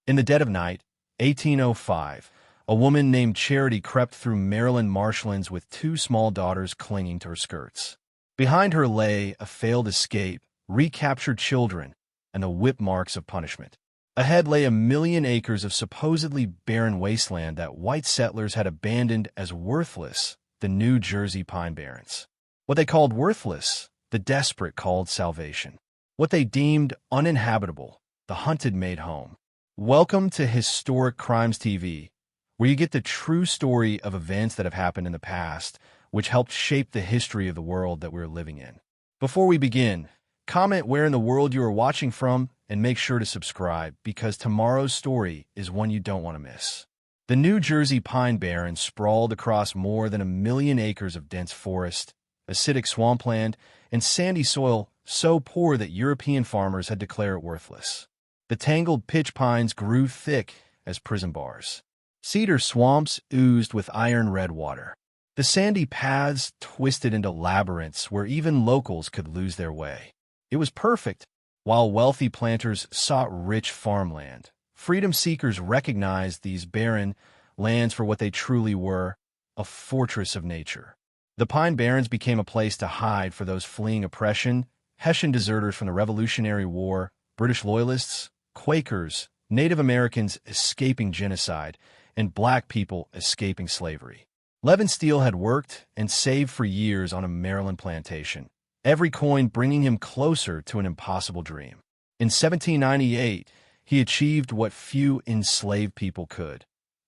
In the dead of night, 1805, a woman named Charity crept through Maryland marshlands with two small daughters clinging to her skirts. Behind her lay a failed escape, recaptured children, and the whip marks of punishment. Ahead lay 1,000,000 acres of supposedly barren wasteland that white settlers had abandoned as worthless, the New Jersey Pine Barrens. What they called worthless, the desperate called salvation. What they deemed uninhabitable, the hunted made home. Welcome to Historic Crimes TV, where you get the true story of events that have happened in the past, which helped shape the history of the world that we're living in. Before we begin, comment where in the world you are watching from and make sure to subscribe because tomorrow's story is one you don't want to miss. The New Jersey Pine Barrens sprawled across more than 1,000,000 acres of dense forest, acidic swampland, and sandy soil so poor that European farmers had declared it worthless. The tangled pitch pines grew thick as prison bars. Cedar swamps oozed with iron-red water. The sandy paths twisted into labyrinths where even locals could lose their way. It was perfect. While wealthy planters sought rich farmland, freedom seekers recognized these barren lands for what they truly were, a fortress of nature. The Pine Barrens became a place to hide for those fleeing oppression, Hessian deserters from the Revolutionary War, British Loyalists, Quakers, Native Americans escaping genocide, and black people escaping slavery. Levin Steele had worked and saved for years on a Maryland plantation, every coin bringing him closer to an impossible dream. In 1798, he achieved what few enslaved people could.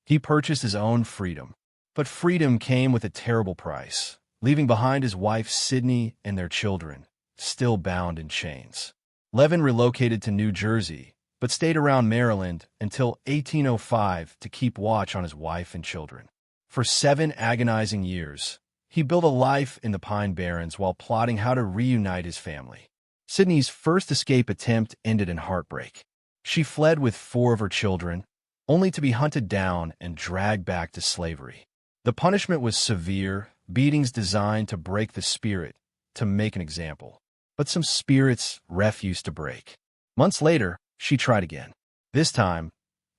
He purchased his own freedom. But freedom came with a terrible price, leaving behind his wife Sydney and their children, still bound in chains. Levin relocated to New Jersey, but stayed around Maryland until 1805 to keep watch on his wife and children. For 7 agonizing years, he built a life in the Pine Barrens while plotting how to reunite his family. Sydney's first escape attempt ended in heartbreak. She fled with 4 of her children, only to be hunted down and dragged back to slavery. The punishment was severe, beatings designed to break the spirit, to make an example. But some spirits refused to break. Months later, she tried again. This time,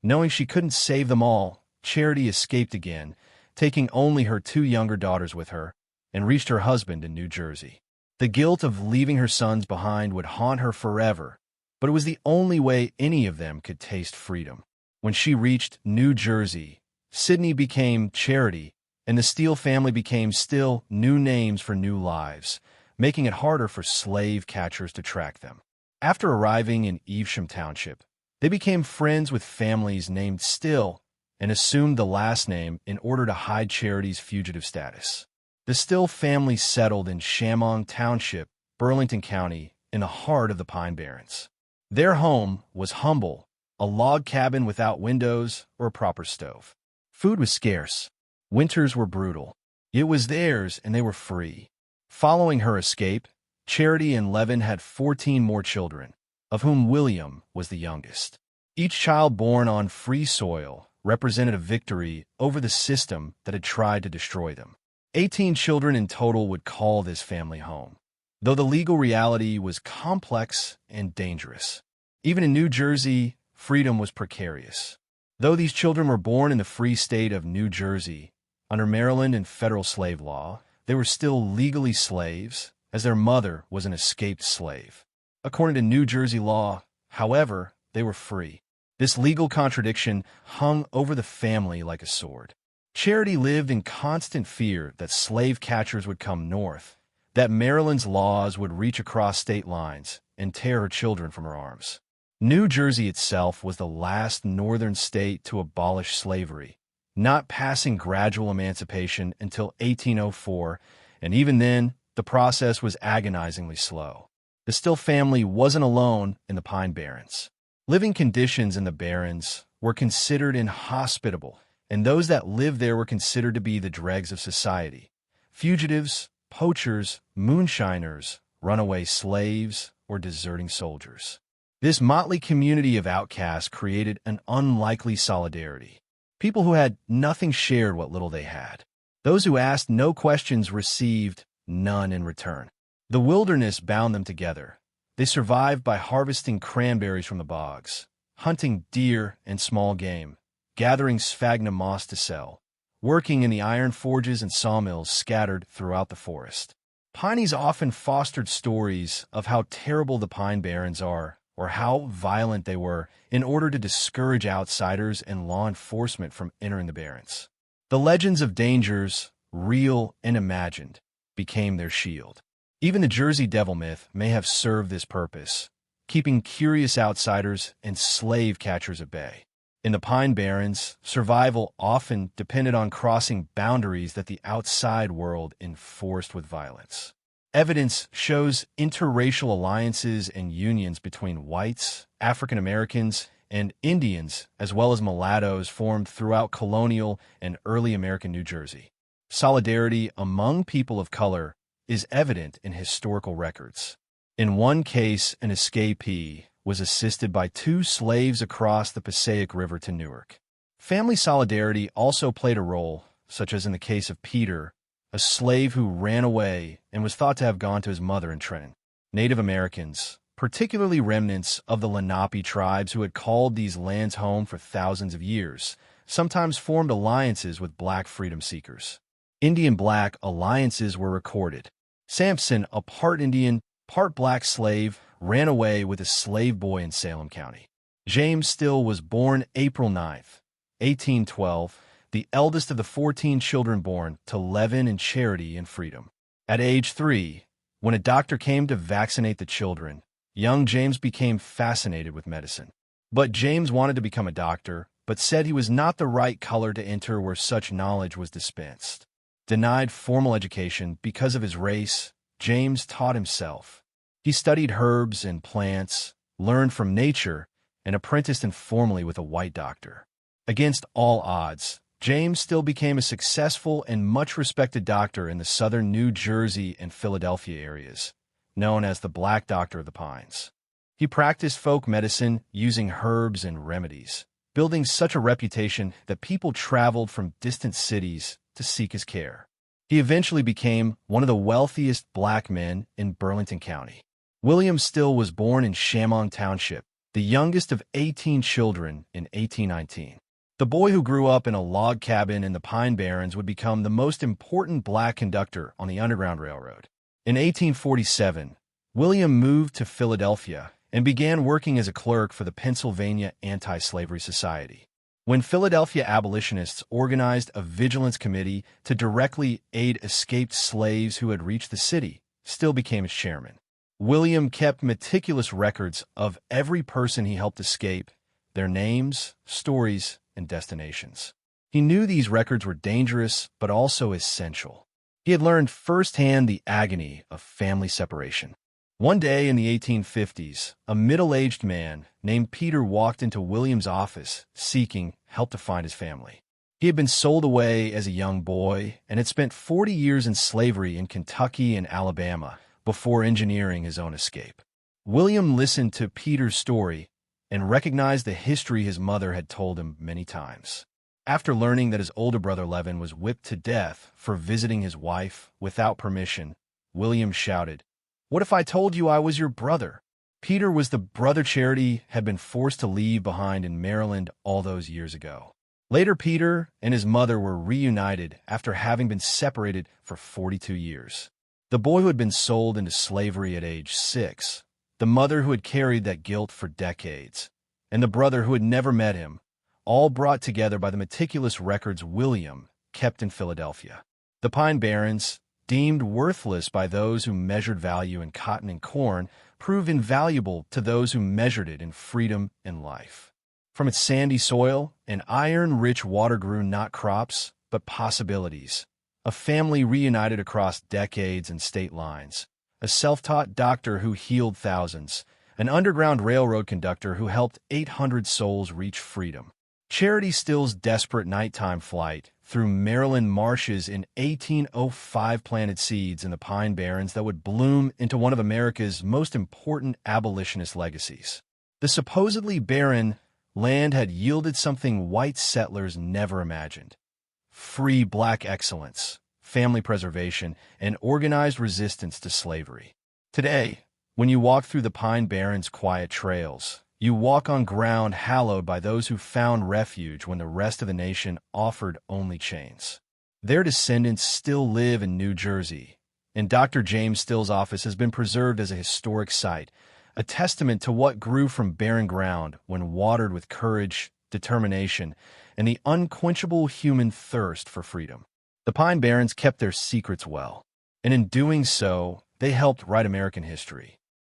knowing she couldn't save them all, Charity escaped again, taking only her 2 younger daughters with her, and reached her husband in New Jersey. The guilt of leaving her sons behind would haunt her forever, but it was the only way any of them could taste freedom. When she reached New Jersey, Sydney became Charity, and the Steele family became Still, new names for new lives, making it harder for slave catchers to track them. After arriving in Evesham Township, they became friends with families named Still and assumed the last name in order to hide Charity's fugitive status. The Still family settled in Shamong Township, Burlington County, in the heart of the Pine Barrens. Their home was humble, a log cabin without windows or a proper stove. Food was scarce. Winters were brutal. It was theirs, and they were free. Following her escape, Charity and Levin had 14 more children, of whom William was the youngest. Each child born on free soil represented a victory over the system that had tried to destroy them. 18 children in total would call this family home, though the legal reality was complex and dangerous. Even in New Jersey, freedom was precarious. Though these children were born in the free state of New Jersey, under Maryland and federal slave law, they were still legally slaves, as their mother was an escaped slave. According to New Jersey law, however, they were free. This legal contradiction hung over the family like a sword. Charity lived in constant fear that slave catchers would come north, that Maryland's laws would reach across state lines and tear her children from her arms. New Jersey itself was the last northern state to abolish slavery, not passing gradual emancipation until 1804, and even then, the process was agonizingly slow. The Still family wasn't alone in the Pine Barrens. Living conditions in the Barrens were considered inhospitable, and those that lived there were considered to be the dregs of society. Fugitives, poachers, moonshiners, runaway slaves, or deserting soldiers. This motley community of outcasts created an unlikely solidarity. People who had nothing shared what little they had. Those who asked no questions received none in return. The wilderness bound them together. They survived by harvesting cranberries from the bogs, hunting deer and small game, gathering sphagnum moss to sell, working in the iron forges and sawmills scattered throughout the forest. Piney's often fostered stories of how terrible the Pine Barrens are, or how violent they were, in order to discourage outsiders and law enforcement from entering the Barrens. The legends of dangers, real and imagined, became their shield. Even the Jersey Devil myth may have served this purpose, keeping curious outsiders and slave catchers at bay. In the Pine Barrens, survival often depended on crossing boundaries that the outside world enforced with violence. Evidence shows interracial alliances and unions between whites, African Americans, and Indians, as well as mulattoes, formed throughout colonial and early American New Jersey. Solidarity among people of color is evident in historical records. In one case, an escapee was assisted by two slaves across the Passaic River to Newark. Family solidarity also played a role, such as in the case of Peter, a slave who ran away and was thought to have gone to his mother in Trenton. Native Americans, particularly remnants of the Lenape tribes who had called these lands home for thousands of years, sometimes formed alliances with black freedom seekers. Indian-black alliances were recorded. Sampson, a part Indian, part black slave, ran away with a slave boy in Salem County. James Still was born April 9, 1812, the eldest of the 14 children born to Levin and Charity in Freedom. At age 3, when a doctor came to vaccinate the children, young James became fascinated with medicine. But James wanted to become a doctor, but said he was not the right color to enter where such knowledge was dispensed. Denied formal education because of his race, James taught himself. He studied herbs and plants, learned from nature, and apprenticed informally with a white doctor. Against all odds, James Still became a successful and much-respected doctor in the southern New Jersey and Philadelphia areas, known as the Black Doctor of the Pines. He practiced folk medicine using herbs and remedies, building such a reputation that people traveled from distant cities to seek his care. He eventually became one of the wealthiest black men in Burlington County. William Still was born in Shamong Township, the youngest of 18 children, in 1819. The boy who grew up in a log cabin in the Pine Barrens would become the most important black conductor on the Underground Railroad. In 1847, William moved to Philadelphia and began working as a clerk for the Pennsylvania Anti-Slavery Society. When Philadelphia abolitionists organized a vigilance committee to directly aid escaped slaves who had reached the city, Still became its chairman. William kept meticulous records of every person he helped escape, their names, stories, and destinations. He knew these records were dangerous, but also essential. He had learned firsthand the agony of family separation. One day in the 1850s, a middle-aged man named Peter walked into William's office seeking help to find his family. He had been sold away as a young boy and had spent 40 years in slavery in Kentucky and Alabama before engineering his own escape. William listened to Peter's story and recognized the history his mother had told him many times. After learning that his older brother Levin was whipped to death for visiting his wife without permission, William shouted, "What if I told you I was your brother?" Peter was the brother Charity had been forced to leave behind in Maryland all those years ago. Later, Peter and his mother were reunited after having been separated for 42 years. The boy who had been sold into slavery at age 6, the mother who had carried that guilt for decades, and the brother who had never met him, all brought together by the meticulous records William kept in Philadelphia. The Pine Barrens, deemed worthless by those who measured value in cotton and corn, proved invaluable to those who measured it in freedom and life. From its sandy soil and iron-rich water grew not crops, but possibilities. A family reunited across decades and state lines. A self-taught doctor who healed thousands. An Underground Railroad conductor who helped 800 souls reach freedom. Charity Still's desperate nighttime flight through Maryland marshes in 1805 planted seeds in the Pine Barrens that would bloom into one of America's most important abolitionist legacies. The supposedly barren land had yielded something white settlers never imagined: free black excellence, family preservation, and organized resistance to slavery. Today, when you walk through the Pine Barrens' quiet trails, You walk on ground hallowed by those who found refuge when the rest of the nation offered only chains. Their descendants still live in New Jersey, and Dr. James Still's office has been preserved as a historic site, a testament to what grew from barren ground when watered with courage, determination, and the unquenchable human thirst for freedom. The Pine Barrens kept their secrets well, and in doing so, they helped write American history.